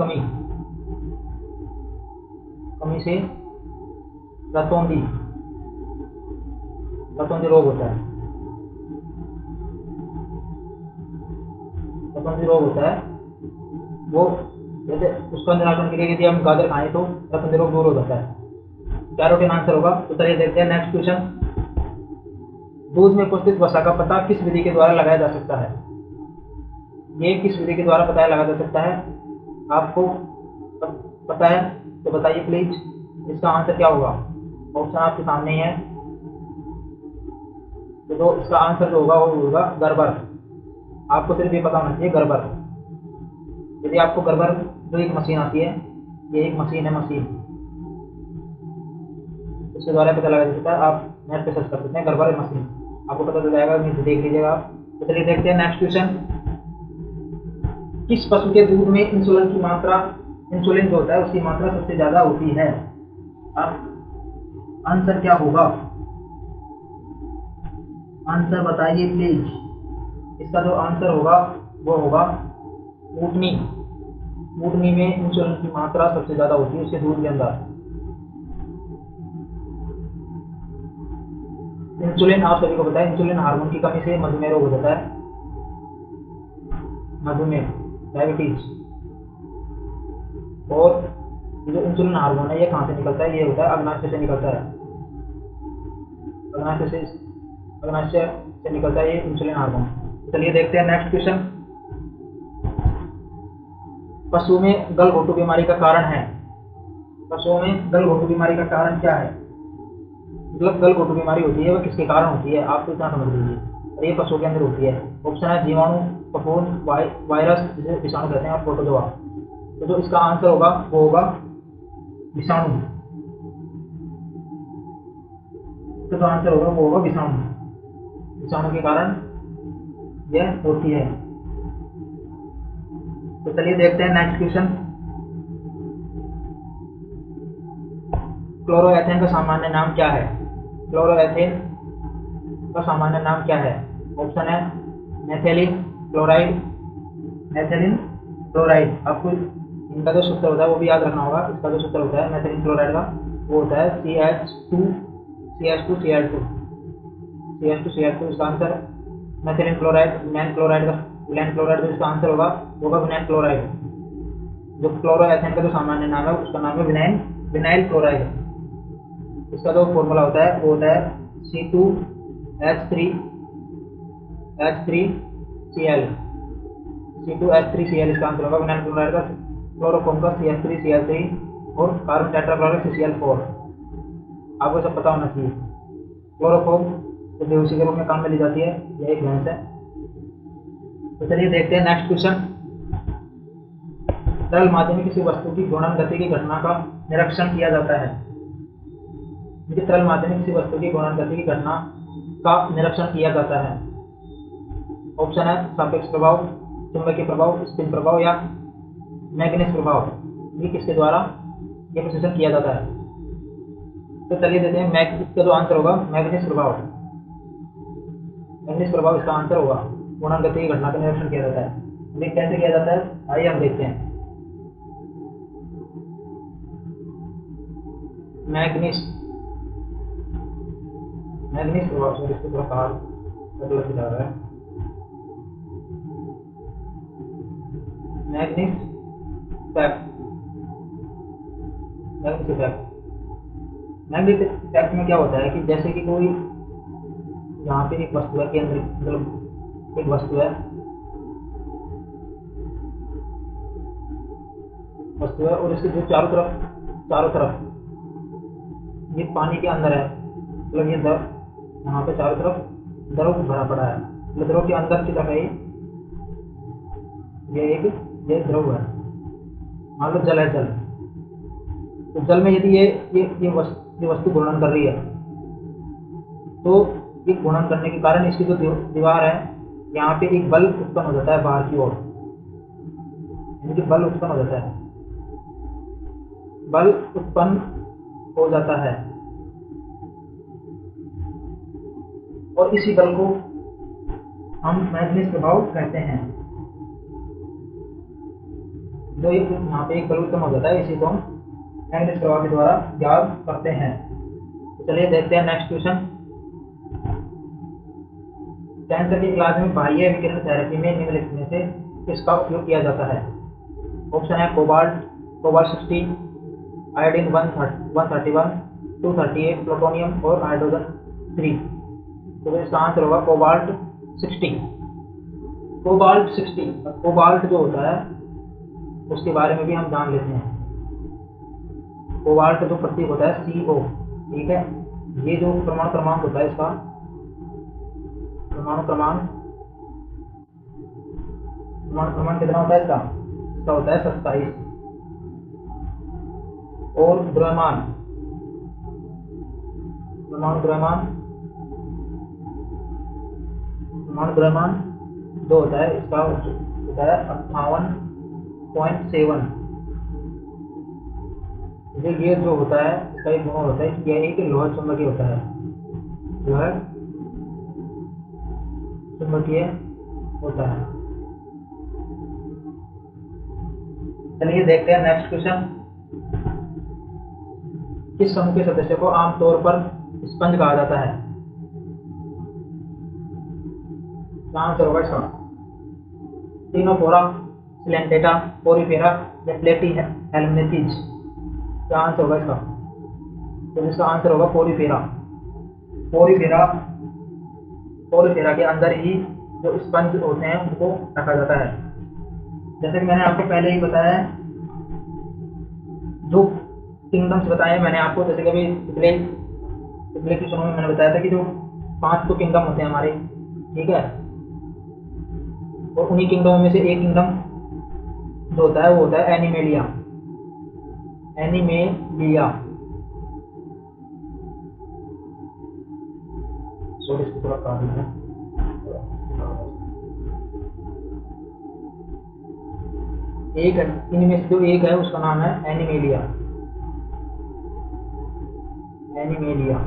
कमी से रतौंधी रोग होता है। रतौंधी रोग होता है, वो जैसे उसका निराकरण के लिए यदि हम गाजर खाएं तो रतौंधी रोग दूर हो जाता है। कैरोटीन आंसर होगा। तो चलिए देखते हैं नेक्स्ट क्वेश्चन। दूध में उपस्थित वसा का पता किस विधि के द्वारा लगाया जा सकता है? ये किस विधि के द्वारा पता लगाया जा सकता है? आपको पता है तो बताइए प्लीज, इसका आंसर क्या होगा? ऑप्शन आपके सामने ही है। तो इसका आंसर जो होगा वो होगा गर्बर। आपको सिर्फ ये पता होना चाहिए गर्बर। यदि आपको गर्बर जो एक मशीन आती है, ये एक मशीन है, उसके द्वारा पता लगा सकता है। आप नेट पे सर्च कर सकते हैं गर्भर मशीन, आपको पता चल जाएगा, नीचे देख लीजिएगा आप। तो चलिए देखते हैं नेक्स्ट क्वेश्चन। किस पशु के दूध में इंसुलिन की मात्रा, इंसुलिन जो होता है उसकी मात्रा सबसे ज्यादा होती है? अब आंसर क्या होगा, आंसर बताइए प्लीज। इसका जो आंसर होगा वो होगा ऊँटनी। ऊँटनी में इंसुलिन की मात्रा सबसे ज्यादा होती है उसके दूध के अंदर। इंसुलिन आप सभी को पता है, इंसुलिन हार्मोन की कमी से मधुमेह रोग हो जाता है, मधुमेह, डायबिटीज। और ये जो इंसुलिन हार्मोन है ये कहाँ से निकलता है? ये होता है अग्नाशय से निकलता है, अग्नाशय से निकलता है ये इंसुलिन हार्मोन। चलिए देखते हैं नेक्स्ट क्वेश्चन। पशु में गलघोटू बीमारी का कारण है, पशुओं में गलघोटू बीमारी का कारण क्या है? मतलब गलघोटू बीमारी होती है वो किसके कारण होती है, आप तो इतना समझ लीजिए। और ये पशुओं के अंदर होती है। ऑप्शन है जीवाणु, फफूंद, वायरस जिसे विषाणु कहते हैं, और प्रोटोजोआ। तो जो इसका आंसर होगा वो होगा विषाणु। तो जो आंसर होगा वो होगा विषाणु। विषाणु के कारण यह होती है। तो चलिए देखते हैं नेक्स्ट क्वेश्चन। क्लोरोएथेन का सामान्य नाम क्या है? क्लोरोएथेन का सामान्य नाम क्या है? ऑप्शन है मेथिलीन क्लोराइड, मेथिलीन क्लोराइड। आपको इनका जो सूत्र होता है वो भी याद रखना होगा। इसका जो सूत्र होता है मेथिलीन क्लोराइड का वो होता है CH2Cl2, CH2Cl2। इसका answer methylene chloride, vinyl chloride का, विनाइल क्लोराइड जो इसका आंसर होगा वो होगा विनाइल क्लोराइड। जो क्लोरोएथेन का जो सामान्य नाम है उसका नाम है विनाइल, विनाइल क्लोराइड। इसका जो फॉर्मूला होता है वो होता है C2H3Cl, C2H3Cl इसका आंसर होगा विनाइल क्लोराइड का। क्लोरोफॉर्म का CH3Cl3 और कार्बन टेट्राक्लोराइड CCl4। आपको सब पता होना चाहिए। क्लोरोफॉर्म जो बेहोशी के रूप में काम में ली जाती है, यह एक गैस है। तो चलिए देखते हैं नेक्स्ट क्वेश्चन। तरल माध्यम में किसी वस्तु की घूर्णन गति की घटना का निरीक्षण किया जाता है? तरल माध्यम में किसी वस्तु की घूर्णन गति की घटना का निरीक्षण किया जाता है। ऑप्शन है सापेक्ष प्रभाव, चुंबकीय प्रभाव, स्पिन प्रभाव या मैग्नेस प्रभाव। ये किसके द्वारा ये विश्लेषण किया जाता है? तो चलिए देते हैं इसका जो आंसर होगा मैग्नेस प्रभाव। मैग्नेस प्रभाव इसका आंसर होगा। घूर्णन गति की घटना का निरीक्षण किया जाता है। ये कैसे किया जाता है आइए हम देखते हैं। मैग्नेस प्रभाव से इसको थोड़ा बाहर गलत जा रहा है। मैग्नेस इफेक्ट में क्या होता है कि जैसे कि कोई यहाँ पे एक वस्तु है के अंदर, मतलब एक वस्तु है और इसके जो चारों तरफ ये पानी के अंदर है, मतलब ये द्रव यहाँ पे चारों तरफ द्रव भरा पड़ा है, मतलब द्रव के अंदर की तरफ है ये द्रव है। मान लो जल है, जल। तो जल में यदि ये वस्तु घूर्णन कर रही है तो ये घूर्णन करने के कारण इसकी जो दीवार है यहाँ पे एक बल उत्पन्न हो जाता है बाहर की ओर, यानी कि बल उत्पन्न हो जाता है, बल उत्पन्न हो जाता है। और इसी बल को हम मैग्नेस प्रभाव कहते हैं। जो यहाँ पे एक बल उत्पन्न हो जाता है इसी को हम मैग्नेस प्रभाव के द्वारा ज्ञात करते हैं। तो चलिए देखते हैं नेक्स्ट क्वेश्चन। कैंसर के इलाज में बाह्य विकिरण थेरेपी में निम्नलिखित में से किसका उपयोग किया जाता है? ऑप्शन है कोबाल्ट 60, आयोडीन 131, 238, प्लूटोनियम और हाइड्रोजन 3। तो इसका आंसर होगा कोबाल्ट 60। कोबाल्ट जो होता है उसके बारे में भी हम जान लेते हैं। कोबाल्ट जो प्रतीक होता है CO, ठीक है। ये जो परमाणु क्रमांक होता है इसका, परमाणु क्रमांक कितना होता है इसका होता है 27। और द्रव्यमान परमाणु द्रव्यमान जो होता है इसका होता है 58.7। ये जो होता है इसका एक गुण होता है कि यह एक लोह चुंबकीय होता है, जो है चुंबकीय होता है। चलिए देखते हैं नेक्स्ट क्वेश्चन। किस समूह के सदस्य को आमतौर पर स्पंज कहा जाता है? क्या आंसर होगा इसका? टिनोफोरा, सिलेंटेटा, पोरीफेरा या प्लेटीहेल्मिन्थीज? क्या आंसर होगा इसका? तो इसका आंसर होगा पोरीफेरा। पोरीफेरा पोरीफेरा के अंदर ही जो स्पंज होते हैं उनको रखा जाता है। जैसे कि मैंने आपको पहले ही बताया है, जो किंगडम्स बताए मैंने आपको, जैसे कि अभी पिछले क्वेश्चनों में मैंने बताया था कि जो 5 तो किंगडम होते हैं हमारे, ठीक है, और उन्हीं किंगडमों में से एक किंगडम जो होता है वो होता है एनिमेलिया। एनिमेलिया सॉरी इसको थोड़ा काट लेना। एक इनमें से जो एक है उसका नाम है एनिमेलिया। एनिमेलिया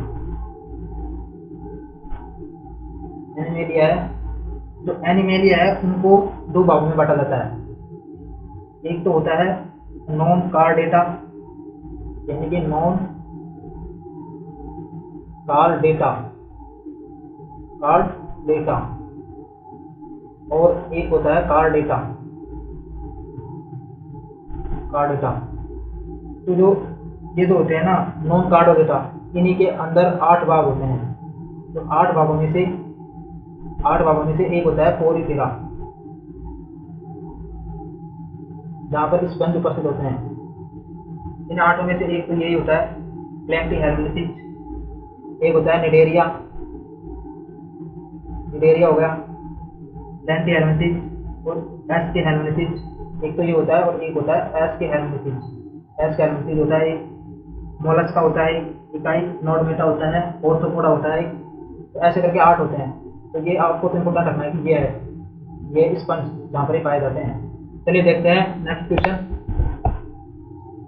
एनिमेलिया है। जो एनिमेलिया है उनको 2 भागों में बांटा जाता है। एक तो होता है नॉन कार्डेटा, यानी कि नॉन कार्डेटा कार्डेटा, और एक होता है कार्डेटा कार्डेटा। तो जो ये दो होते हैं ना, नॉन कार्डेटा, इन्हीं के अंदर 8 भाग होते हैं। तो 8 भागों में से एक होता है पोरीफेरा, जहाँ पर स्पंज उपस्थित होते हैं। इन 8 में से एक तो यही होता है प्लेटीहेल्मिन्थीज, एक होता है निडेरिया हो गया, प्लेटीहेल्मिन्थीज और एस्केहेल्मिन्थीज। एक तो ये होता है और एक होता है एस्केहेल्मिन्थीज। एस्केहेल्मिन्थीज होता है मोलस्का होता है इकाई, नोडमेटा होता है, ऑर्थोपोडा होता है। तो ऐसे करके 8 होते हैं। तो ये आपको तो इम्पोर्टेंट रखना है कि ये स्पंज जहाँ पर ही पाए जाते हैं। चलिए देखते हैं नेक्स्ट क्वेश्चन।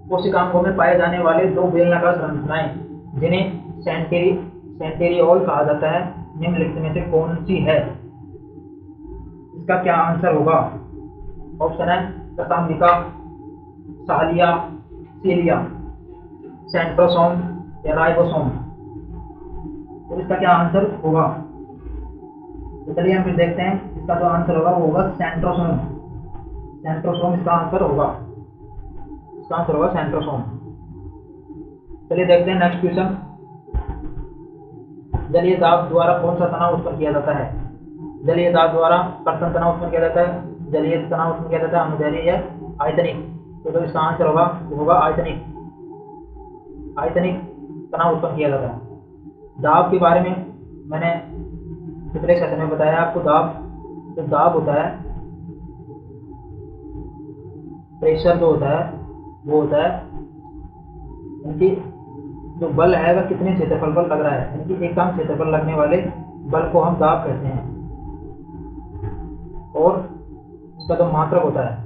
कोशिकांगों में पाए जाने वाले 2 बेलनाकार संरचनाएं जिन्हें सेंटेरियोल कहा जाता है, निम्नलिखित में से कौन सी है? इसका क्या आंसर होगा? ऑप्शन है कशाम्बिका, सालिया, सीलिया, सेंट्रोसोम या राइबोसोम। तो इसका क्या आंसर होगा? तो चलिए हम फिर देखते हैं। इसका जो आंसर होगा वो होगा सेंट्रोसोम। सेंट्रोसोम इसका आंसर होगा। इसका आंसर होगा सेंट्रोसोम। चलिए देखते हैं नेक्स्ट क्वेश्चन। जलीय दाब द्वारा कौन सा तनाव उत्पन्न किया जाता है? जलीय दाब द्वारा कर्तन तनाव उत्पन्न किया जाता है, जलीय तनाव उत्पन्न किया जाता है, अनुदैर्ध्य या आयतनिक। तो जो इसका आंसर होगा वो होगा आयतनिक। आयतनिक तनाव उत्पन्न किया जाता है। दाब के बारे में मैंने पिछले सेशन में बताया आपको। जो दाब होता है, प्रेशर जो होता है वो होता है इनकी जो बल है वह कितने क्षेत्रफल पर लग रहा है, यानी कि एक कम क्षेत्रफल लगने वाले बल को हम दाब कहते हैं। और इसका जो मात्रक होता है,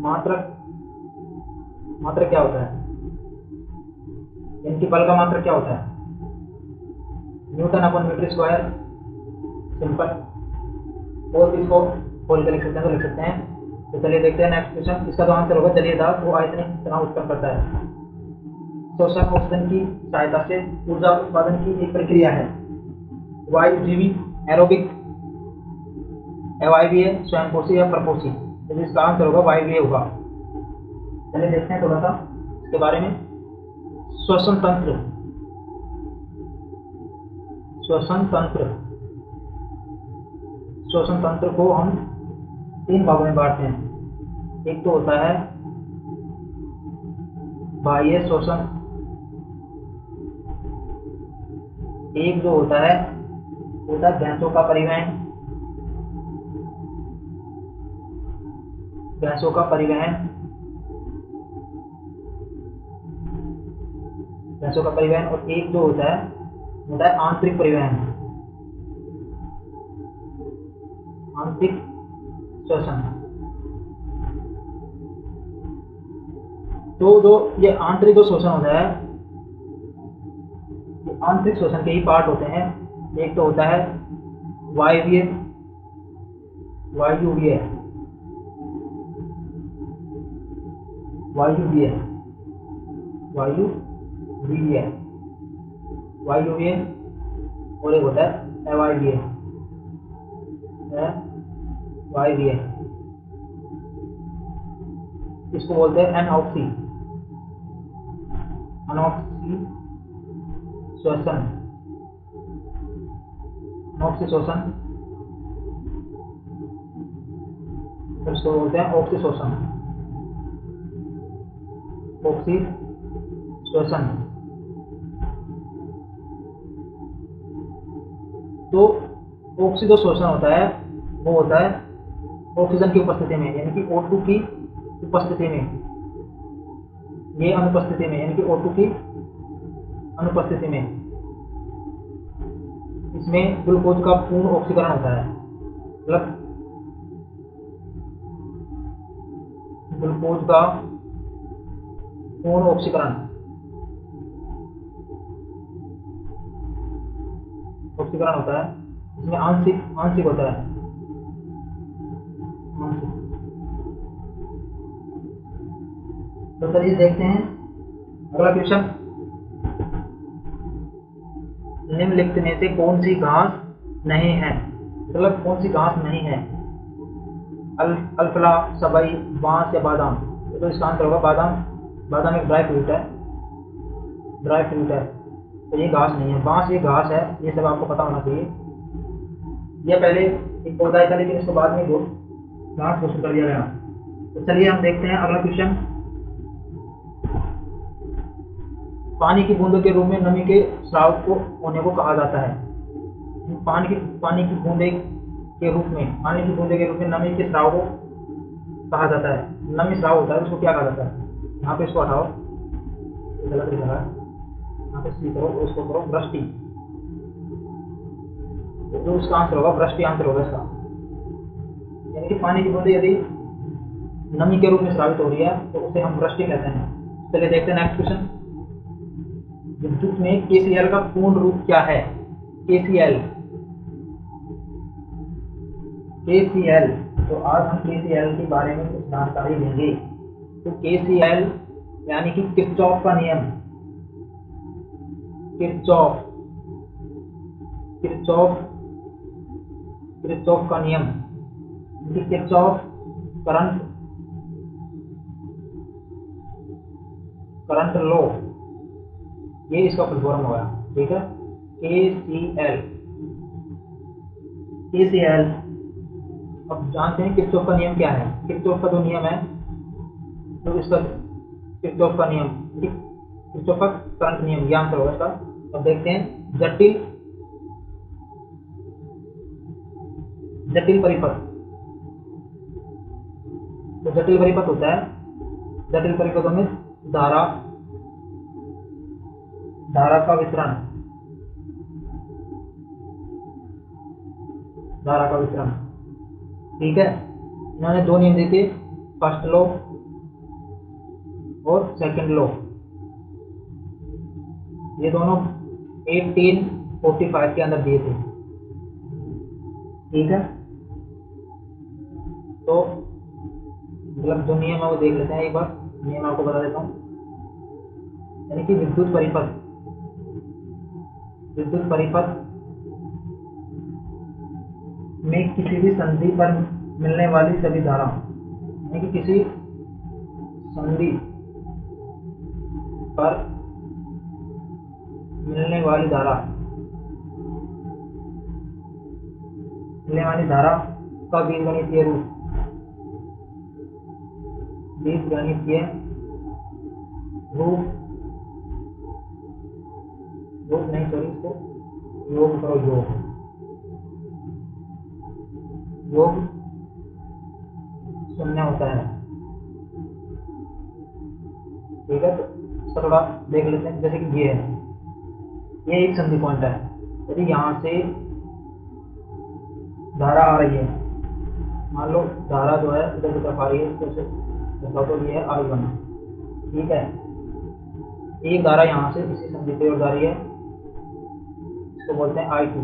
मात्रक क्या होता है, इनकी बल का मात्रक क्या होता है? Newton upon metre square, simple. और इसको खोल के लिख सकते हैं तो लिख सकते हैं। तो चलिए देखते हैं नेक्स्ट क्वेश्चन। इसका जो आंसर होगा जलीय दाब वो आयतनिक तनाव उत्पन्न करता है। श्वसन ऑक्सीजन की सहायता से ऊर्जा उत्पादन की एक प्रक्रिया है। वायुजीवी, एरोबिक, अवायवीय, स्वयंपोषी या परपोषी? तो इसका आंसर होगा वायवीय होगा। चलिए देखते हैं थोड़ा सा इसके बारे में। श्वसन तंत्र को हम 3 भागों में बांटते हैं। एक तो होता है बाह्य श्वसन, एक जो होता है गैसों का परिवहन, भैंसों का परिवहन, और एक जो होता है आंतरिक परिवहन, आंतरिक श्वसन। तो जो ये आंतरिक जो श्वसन होता है, ये आंतरिक श्वसन के ही पार्ट होते हैं। एक तो होता है वायवीय, वायुवीय, वायुवीय, वायुवीय, वायुवीय, और एक होता है अवायवीय, अवायवीय। इसको बोलते हैं अनऑक्सी, अनऑक्सी श्वसन, अनऑक्सी श्वसन, इसको बोलते हैं ऑक्सी श्वसन, ऑक्सी श्वसन। तो ऑक्सी जो श्वसन होता है वो होता है ऑक्सीजन की उपस्थिति में, यानी कि O2 की उपस्थिति में, ये अनुपस्थिति में, यानी कि O2 की अनुपस्थिति में, इसमें ग्लूकोज का पूर्ण ऑक्सीकरण होता है, मतलब ग्लूकोज का पूर्ण ऑक्सीकरण, ऑक्सीकरण होता है। इसमें आंशिक आंशिक होता है, आंशिक। तो चलिए देखते हैं अगला क्वेश्चन। निम्नलिखित में से कौन सी घास नहीं है, मतलब कौन सी घास नहीं है? अल्फला, सबई, बांस या बादाम? तो इसका आंसर होगा बादाम। बादाम एक ड्राई फ्रूट है, ड्राई फ्रूट है, तो ये घास नहीं है। बांस ये घास है, ये सब आपको पता होना चाहिए। यह पहले एक पौधा था, लेकिन इसको बाद में वो घास घोषित कर दिया गया। तो चलिए हम देखते हैं अगला क्वेश्चन। पानी की बूंदों के रूप में नमी के स्राव को होने को कहा जाता है। पानी की बूंदे के रूप में, पानी की बूंदे के रूप में नमी के स्राव को कहा जाता है। नमी स्राव होता है, उसको क्या कहा जाता है? यहाँ पे इसको हटाओ, गलत लिखा है, यहाँ पे सी करो, उसको करो वृष्टि। तो उसका आंसर होगा वृष्टि, आंसर होगा इसका। यानी कि पानी की बूंदे यदि नमी के रूप में स्रावित हो रही है तो उसे हम वृष्टि कहते हैं। चलिए देखते हैं नेक्स्ट क्वेश्चन। विद्युत में KCl का पूर्ण रूप क्या है? KCl, KCl। तो आज हम KCl के बारे में कुछ जानकारी लेंगे। तो KCl यानी कि किरचॉफ का नियम, किरचॉफ, किरचॉफ, किरचॉफ का नियम, किरचॉफ करंट, करंट लॉ, ये इसका फुल फॉर्म होगा। ठीक है, KCl, KCl। अब जानते हैं किरचॉफ का नियम क्या है। किरचॉफ का जो नियम है, तो इसका किरचॉफ का नियम, किरचॉफ का करंट नियम, ये आंसर होगा इसका। अब देखते हैं जटिल, जटिल परिपथ। तो जटिल परिपथ होता है, जटिल परिपथों में धारा, धारा का वितरण, धारा का वितरण। ठीक है, इन्होंने दो नियम दिए थे, फर्स्ट लॉ और सेकंड लॉ। ये दोनों 1845 के अंदर दिए थे। ठीक है, तो मतलब जो नियम है वो देख लेते हैं एक बार। नियम आपको बता देता हूँ। यानी कि विद्युत परिपथ, विद्युत परिपथ में किसी भी संधि पर मिलने वाली सभी धारा, यानी कि किसी संधि पर मिलने वाली धारा, मिलने वाली धारा का बीजगणितीय रूप, बीजगणितीय रूप, योग नहीं, सॉरी, इसको योग करो, योग, योग शून्य होता है। ठीक है, इसका थोड़ा देख लेते हैं। जैसे कि ये है, ये एक संधि पॉइंट है। यदि यहाँ से धारा आ रही है, मान लो धारा जो है इधर की तरफ आ रही है, इसको से तो ये है I1, ठीक है। एक धारा यहाँ से इसी संधि की ओर जा रही है, इसको बोलते हैं I2।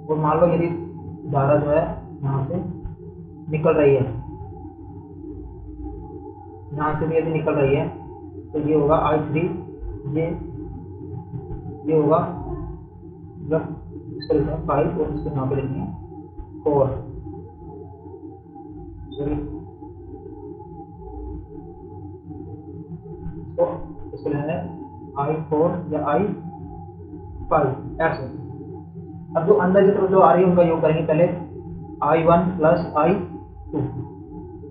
और मान लो यदि धारा जो है यहाँ से निकल रही है, यहाँ से भी यदि निकल रही है तो ये होगा I3, ये होगा मतलब इसको लिखते हैं 5 और इसको यहाँ पे लिखते हैं 4, सॉरी तो इसको लेना है I4 या I5 ऐसे। अब जो अंदर की तरफ जो आ रही है उनका योग करेंगे पहले, I1 प्लस I2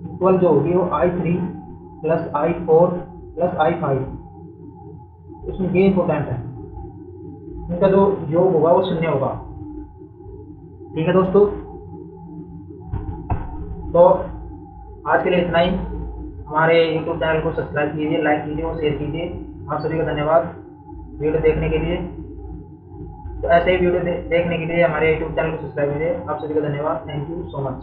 इक्वल जो होगी वो I3 plus I4 plus I5। इसमें ये इंपॉर्टेंट है, इनका जो योग होगा वो शून्य होगा, ठीक है दोस्तों। तो आज के लिए इतना ही। हमारे YouTube चैनल को सब्सक्राइब कीजिए, लाइक कीजिए और शेयर कीजिए। आप सभी का धन्यवाद वीडियो देखने के लिए। तो ऐसे ही वीडियो देखने के लिए हमारे YouTube चैनल को सब्सक्राइब कीजिए। आप सभी का धन्यवाद। Thank you so much.